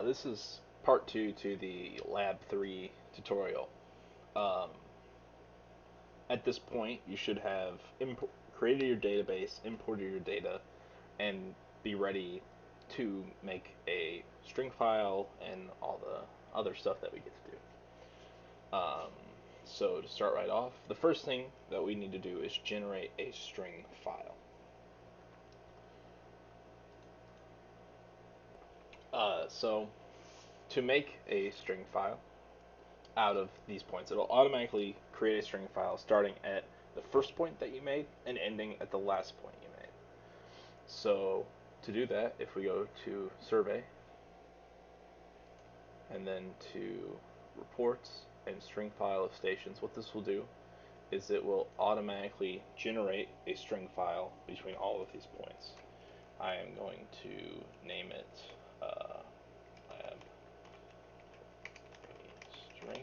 This is part two to the Lab 3 tutorial. Um, at this point, you should have created your database, imported your data, and be ready to make a string file and all the other stuff that we get to do. Um, so to start right off, the first thing that we need to do is generate a string file. So to make a string file, out of these points. It'll automatically create a string file starting at the first point that you made and ending at the last point you made. So to do that, if we go to Survey and then to Reports and String File of Stations, what this will do is it will automatically generate a string file between all of these points. I am going to name it lab string.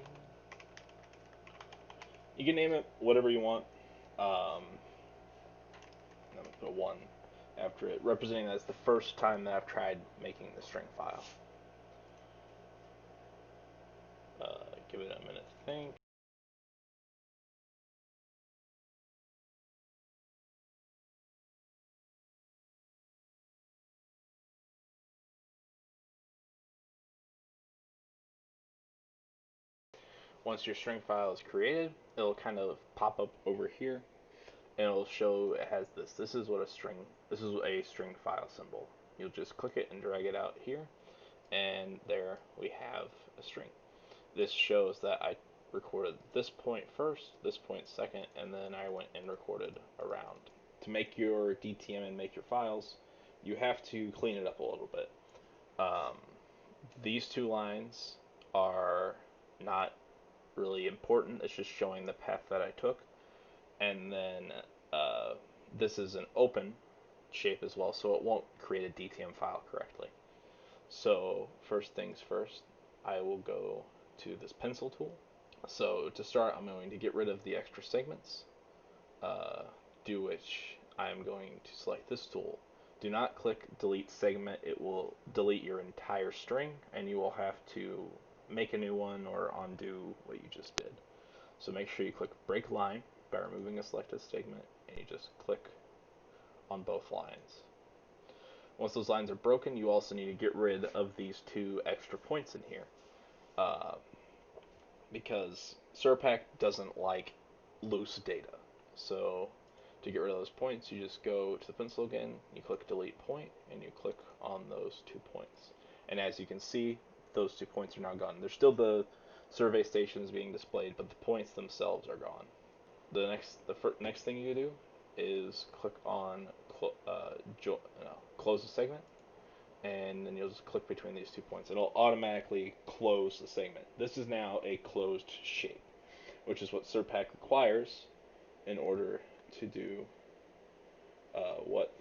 You can name it whatever you want. Um, I'm going to put a 1 after it, representing that as the first time that I've tried making the string file. Give it a minute to think. Once your string file is created, it'll kind of pop up over here, and it'll show it has this. This is a string file symbol. You'll just click it and drag it out here, and there we have a string. This shows that I recorded this point first, this point second, and then I went and recorded around. To make your DTM and make your files, you have to clean it up a little bit. Um, these two lines are not really important. It's just showing the path that I took. And then uh, this is an open shape as well, so it won't create a DTM file correctly. So first things first, I will go to this pencil tool. So to start, I'm going to get rid of the extra segments, do which I'm going to select this tool. Do not click delete segment, it will delete your entire string and you will have to make a new one or undo what you just did. So make sure you click break line by removing a selected segment and you just click on both lines. Once those lines are broken, you also need to get rid of these two extra points in here. Uh, because Surpac doesn't like loose data. So to get rid of those points, you just go to the pencil again, you click delete point, and you click on those 2 points. And as you can see, those 2 points are now gone. There's still the survey stations being displayed, but the points themselves are gone. The next thing you do is click on close the segment, and then you'll just click between these 2 points. It'll automatically close the segment. This is now a closed shape, which is what Surpac requires in order to do what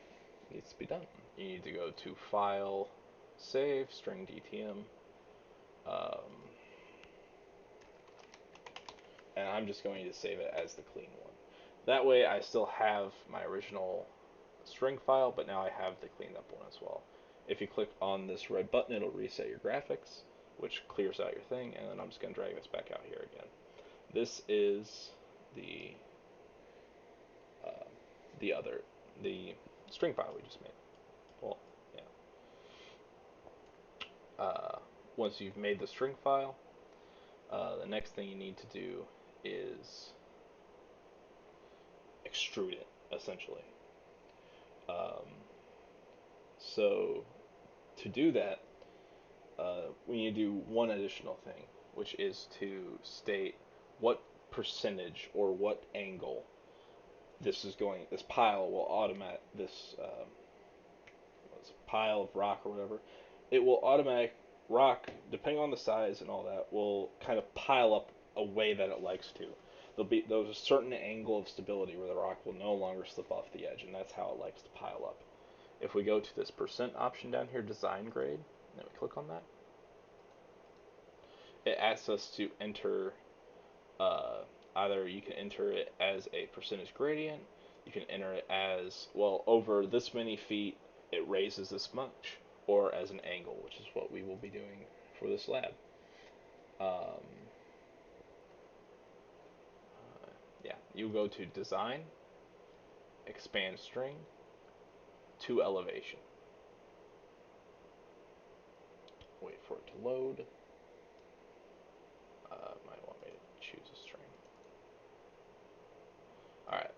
needs to be done. You need to go to File, Save, String DTM, um, and I'm just going to save it as the clean one. That way I still have my original string file, but now I have the cleaned up one as well. If you click on this red button, it'll reset your graphics, which clears out your thing, and then I'm just going to drag this back out here again. This is the uh, the other the string file we just made. Well, yeah. Once you've made the string file, the next thing you need to do is extrude it, essentially. Um, so to do that, we need to do one additional thing, which is to state what percentage or what angle this pile will automate this pile of rock or whatever. It will automatic rock, depending on the size and all that, will kind of pile up a way that it likes to. There's a certain angle of stability where the rock will no longer slip off the edge, and that's how it likes to pile up. If we go to this percent option down here, design grade, and then we click on that, it asks us to enter uh, either you can enter it as a percentage gradient, you can enter it as, well, over this many feet it raises this much, or as an angle, which is what we will be doing for this lab. Um, yeah, you go to Design, Expand String, to Elevation. Wait for it to load. Might want me to choose a string. Alright,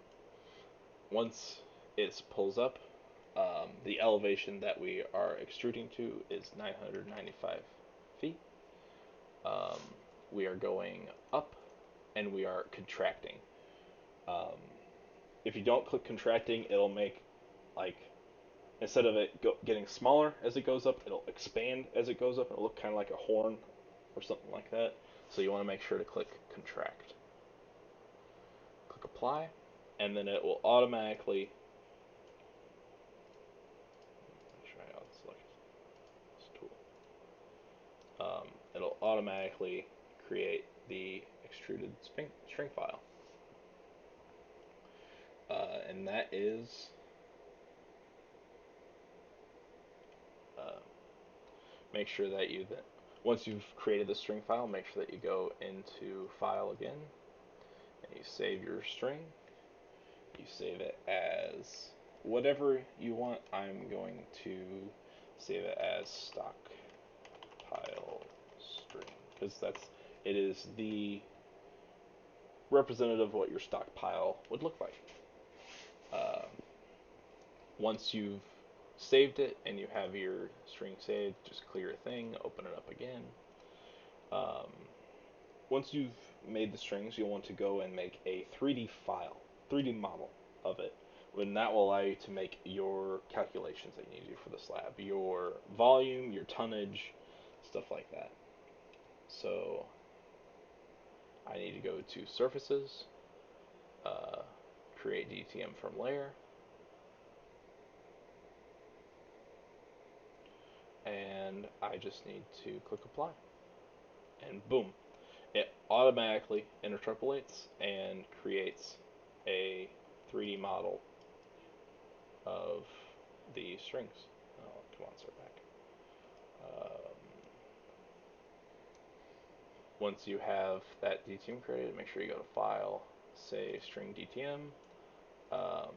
once it pulls up, the elevation that we are extruding to is 995 feet. Um, we are going up and we are contracting. Um, if you don't click contracting, it'll make, like, instead of it getting smaller as it goes up, it'll expand as it goes up. It'll look kind of like a horn or something like that. So you want to make sure to click contract. Click apply, and then it will automatically try out select this tool. It'll automatically create the extruded string file, and that is uh, make sure that once you've created the string file, make sure that you go into File again, and you save your string. You save it as whatever you want. I'm going to save it as Stockpile string because it is the representative of what your stockpile would look like. Uh, Once you've saved it and you have your string saved, just clear a thing, open it up again. Um, Once you've made the strings, you'll want to go and make a 3D file, 3D model of it. And that will allow you to make your calculations that you need to do for this lab, your volume, your tonnage, stuff like that. So I need to go to Surfaces, uh, create DTM from layer, and I just need to click apply. And boom, it automatically interpolates and creates a 3D model of the strings. Oh, come on, Surpac. Once you have that DTM created, make sure you go to File, say String DTM, um,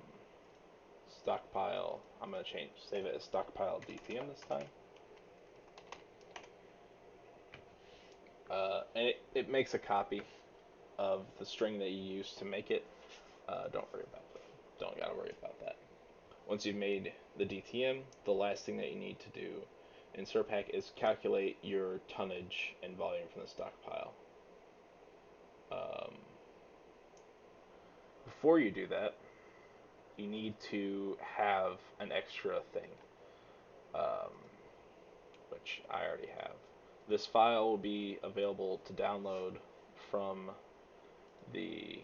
Stockpile. I'm going to save it as Stockpile DTM this time. And it makes a copy of the string that you used to make it. Don't worry about that. Don't gotta worry about that. Once you've made the DTM, the last thing that you need to do in Surpac is calculate your tonnage and volume from the stockpile. Before you do that, you need to have an extra thing, um, which I already have. This file will be available to download from the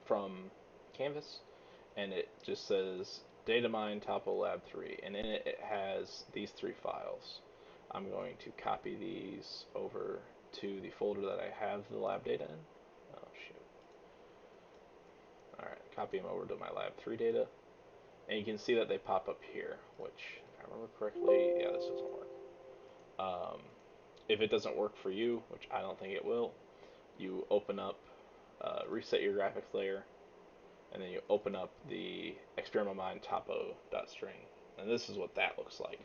from Canvas, and it just says data mine topo lab 3, and in it has these 3 files. I'm going to copy these over to the folder that I have the lab data in. Oh shoot. Alright, copy them over to my lab 3 data, and you can see that they pop up here, which, if I remember correctly, yeah, this doesn't work. If it doesn't work for you, which I don't think it will, you open up, reset your graphics layer, and then you open up the experimental mine topo.string, and this is what that looks like.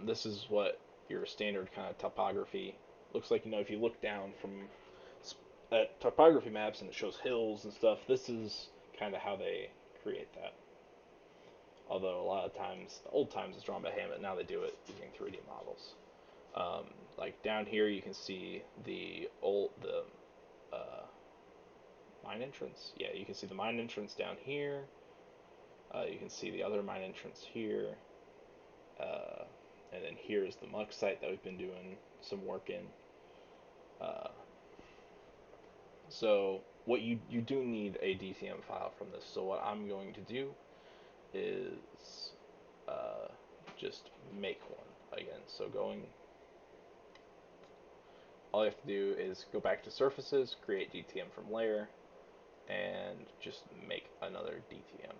This is what your standard kind of topography looks like. You know, if you look down at topography maps and it shows hills and stuff, this is kind of how they create that. Although a lot of times, the old times it's drawn by hand, but now they do it using 3D models. Like down here, you can see the mine entrance. Yeah, you can see the mine entrance down here. You can see the other mine entrance here. And then here's the muck site that we've been doing some work in. Uh, so what you do need a DTM file from this. So what I'm going to do is just make one again. So all you have to do is go back to Surfaces, create DTM from layer, and just make another DTM.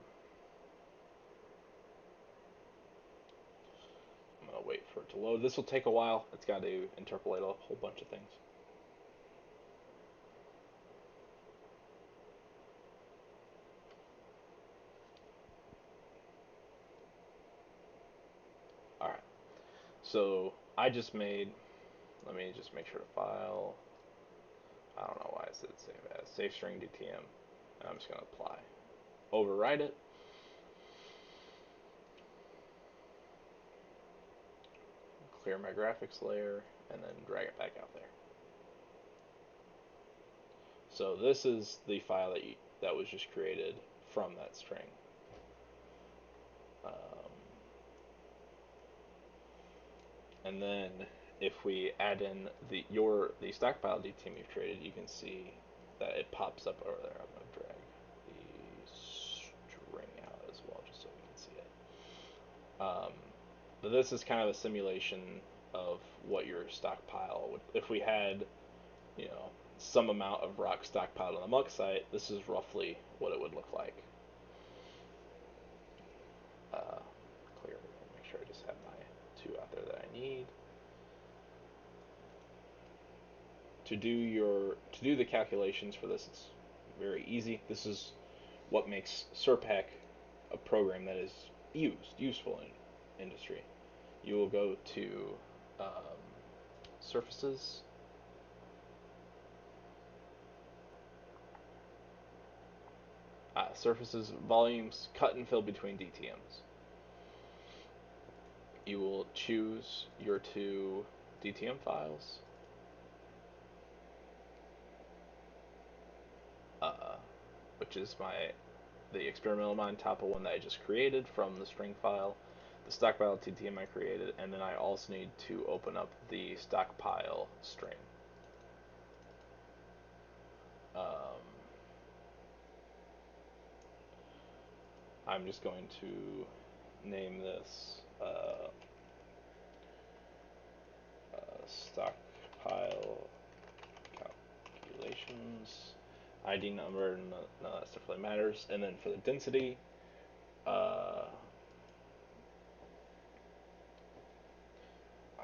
wait for it to load. This will take a while. It's got to interpolate a whole bunch of things. All right. So I just made. Let me just make sure to file. I don't know why I said save as save string DTM. And I'm just gonna apply. Override it. Clear my graphics layer, and then drag it back out there. So this is the file that was just created from that string. Um, and then if we add in the stockpile DTM you've created, you can see that it pops up over there. I'm going to drag the string out as well, just so we can see it. But this is kind of a simulation of what your stockpile would. If we had, some amount of rock stockpiled on the muck site, this is roughly what it would look like. Clear. Make sure I just have my two out there that I need. To do the calculations for this, it's very easy. This is what makes Surpac a program that is useful in industry. You will go to um, surfaces, surfaces, volumes, cut and fill between DTMs. You will choose your two DTM files, uh, which is the experimental mine topo one that I just created from the string file, the stockpile TTM I created, and then I also need to open up the stockpile string. Um, I'm just going to name this stockpile calculations. ID number, none of that stuff really matters. And then for the density,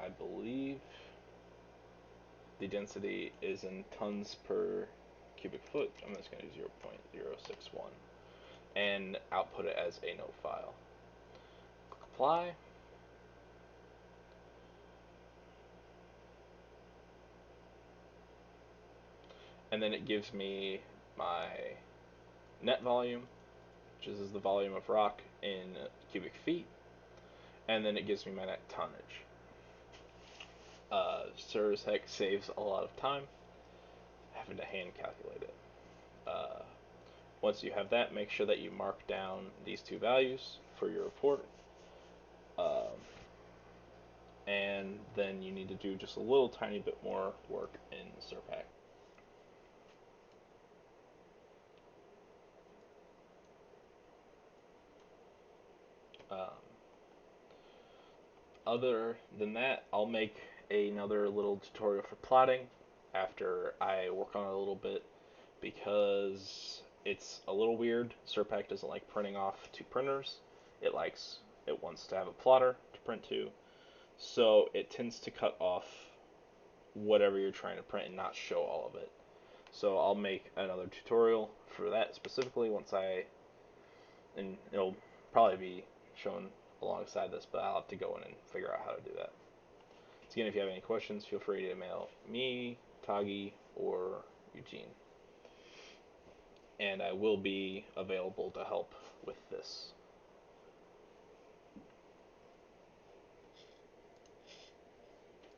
I believe the density is in tons per cubic foot. I'm just going to do 0.061 and output it as a node file. Click apply. And then it gives me my net volume, which is the volume of rock in cubic feet, and then it gives me my net tonnage. Surpac saves a lot of time having to hand calculate it. Uh, Once you have that, make sure that you mark down these two values for your report. And then you need to do just a little tiny bit more work in Surpac. Um, Other than that, I'll make another little tutorial for plotting after I work on it a little bit, because it's a little weird. Surpac doesn't like printing off to printers. It wants to have a plotter to print to, so it tends to cut off whatever you're trying to print and not show all of it. So I'll make another tutorial for that specifically and it'll probably be shown alongside this, but I'll have to go in and figure out how to do that. So again, if you have any questions, feel free to email me, Tagi, or Eugene. And I will be available to help with this.